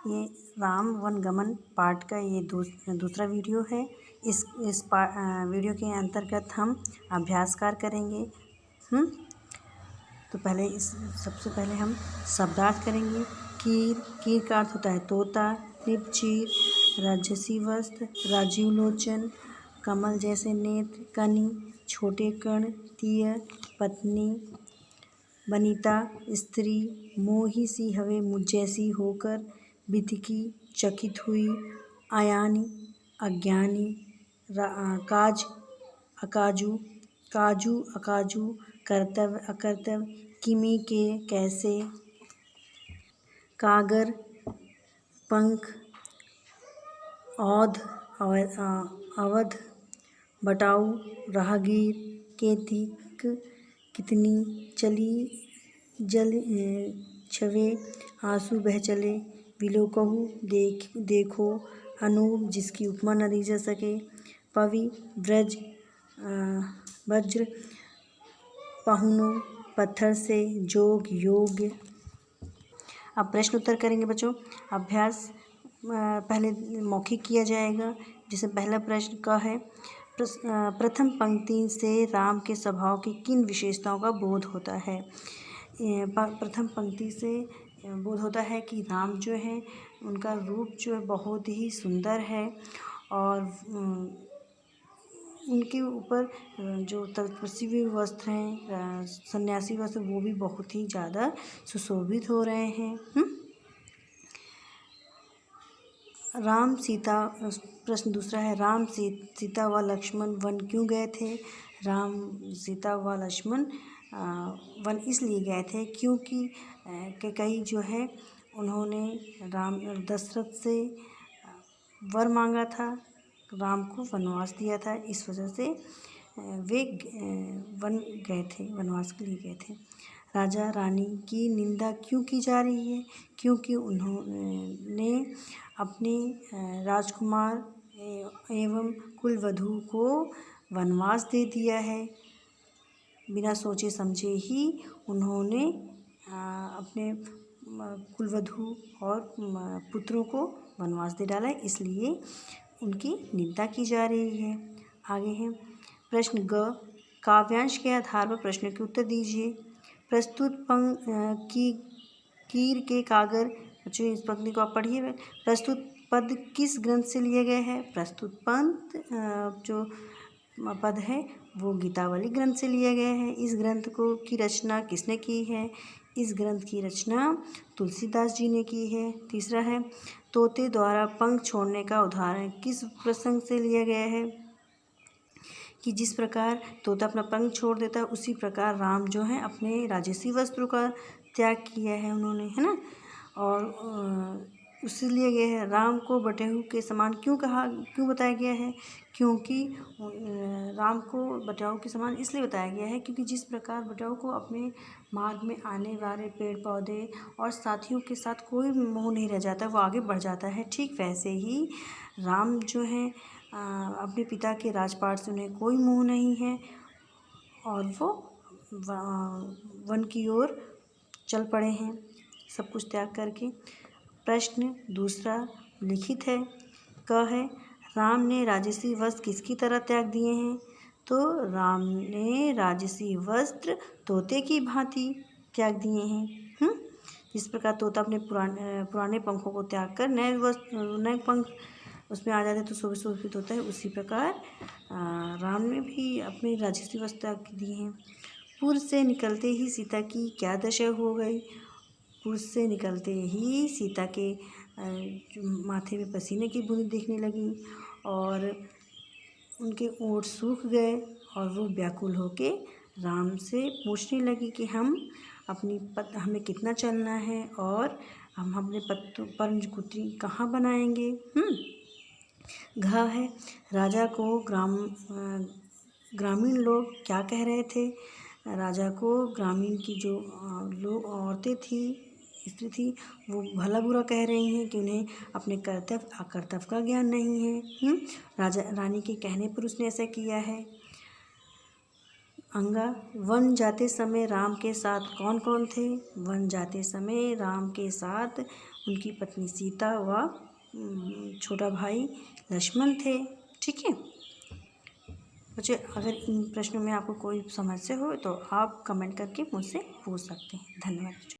ये राम वनगमन पाठ का ये दूसरा वीडियो है। इस वीडियो के अंतर्गत हम अभ्यास कार्य करेंगे। तो सबसे पहले हम शब्दार्थ करेंगे। कीर का अर्थ होता है तोता, निपचीर, राजसी वस्त्र, राजीव लोचन, कमल जैसे नेत्र, कनि, छोटे कण, तीय, पत्नी, बनिता, स्त्री, मोही सी हवे मुझ जैसी होकर, बितकी, चकित हुई, आयानी, अज्ञानी, काज, अकाजू, काजू, अकाजू, कर्तव्य, अकर्तव्य, किमी के, कैसे, कागर, पंख, औध, अवध, बटाऊ, राहगीर, केतिक, कितनी, चली, जल, छवे, आंसू बह चले, विलोकहु, देखो, अनूप, जिसकी उपमा न दी जा सके, पवि, ब्रज, वज्र, पहुनो, पत्थर से, जोग, योग्य। अब प्रश्न उत्तर करेंगे बच्चों। अभ्यास पहले मौखिक किया जाएगा। जैसे पहला प्रश्न का है, प्रथम पंक्ति से राम के स्वभाव की किन विशेषताओं का बोध होता है। प्रथम पंक्ति से बोध होता है कि राम जो है उनका रूप जो है बहुत ही सुंदर है और उनके ऊपर जो तपस्वी वस्त्र हैं, सन्यासी वस्त्र, वो भी बहुत ही ज़्यादा सुशोभित हो रहे हैं। राम सीता, प्रश्न दूसरा है, राम सीता व लक्ष्मण वन क्यों गए थे। राम सीता व लक्ष्मण वन इसलिए गए थे क्योंकि कैकेयी जो है उन्होंने दशरथ से वर मांगा था, राम को वनवास दिया था, इस वजह से वे वन गए थे, वनवास के लिए गए थे। राजा रानी की निंदा क्यों की जा रही है। क्योंकि उन्होंने अपने राजकुमार एवं कुलवधू को वनवास दे दिया है। बिना सोचे समझे ही उन्होंने अपने कुलवधू और पुत्रों को वनवास दे डाला है, इसलिए उनकी निंदा की जा रही है। आगे है प्रश्न ग, काव्यांश के आधार पर प्रश्न के उत्तर दीजिए। प्रस्तुत कीर के कागर, बच्चों इस पंक्ति को आप पढ़िए। प्रस्तुत पद किस ग्रंथ से लिए गए हैं। प्रस्तुत पद जो पद है वो गीतावली ग्रंथ से लिए गए हैं। इस ग्रंथ की रचना किसने की है। इस ग्रंथ की रचना तुलसीदास जी ने की है। तीसरा है, तोते द्वारा पंख छोड़ने का उदाहरण किस प्रसंग से लिया गया है। कि जिस प्रकार तोता अपना पंख छोड़ देता है, उसी प्रकार राम जो है अपने राजसी वस्त्रों का त्याग किया है उन्होंने, है ना। और उससे लिए गए हैं। राम को बटेहू के समान क्यों बताया गया है। क्योंकि राम को बटेहू के समान इसलिए बताया गया है क्योंकि जिस प्रकार बटेहू को अपने मार्ग में आने वाले पेड़ पौधे और साथियों के साथ कोई मोह नहीं रह जाता, वो आगे बढ़ जाता है, ठीक वैसे ही राम जो है अपने पिता के राजपाट से उन्हें कोई मोह नहीं है और वो वन की ओर चल पड़े हैं सब कुछ त्याग करके। प्रश्न दूसरा लिखित है, क है, राम ने राजसी वस्त्र किसकी तरह त्याग दिए हैं। तो राम ने राजसी वस्त्र तोते की भांति त्याग दिए हैं। जिस प्रकार तोता अपने पुराने पंखों को त्याग कर नए पंख उसमें आ जाते तो शोभित होता है, उसी प्रकार राम ने भी अपने राजसी वस्त्र त्याग दिए हैं। पुर से निकलते ही सीता की क्या दशा हो गई। पुर से निकलते ही सीता के माथे में पसीने की बूंद दिखने लगी और उनके ओंठ सूख गए और वो व्याकुल होके राम से पूछने लगी कि हमें कितना चलना है और हम अपने पर्णकुटी कहाँ बनाएंगे। घ है, राजा को ग्रामीण लोग क्या कह रहे थे। राजा को ग्रामीण की जो लोग औरतें थी, स्त्री थी, वो भला बुरा कह रही हैं कि उन्हें अपने कर्तव्य अकर्तव्य का ज्ञान नहीं है। राजा रानी के कहने पर उसने ऐसा किया है। अंगा, वन जाते समय राम के साथ कौन कौन थे। वन जाते समय राम के साथ उनकी पत्नी सीता व छोटा भाई लक्ष्मण थे। ठीक है बच्चे, अगर इन प्रश्नों में आपको कोई समस्या हो तो आप कमेंट करके मुझसे पूछ सकते हैं। धन्यवाद।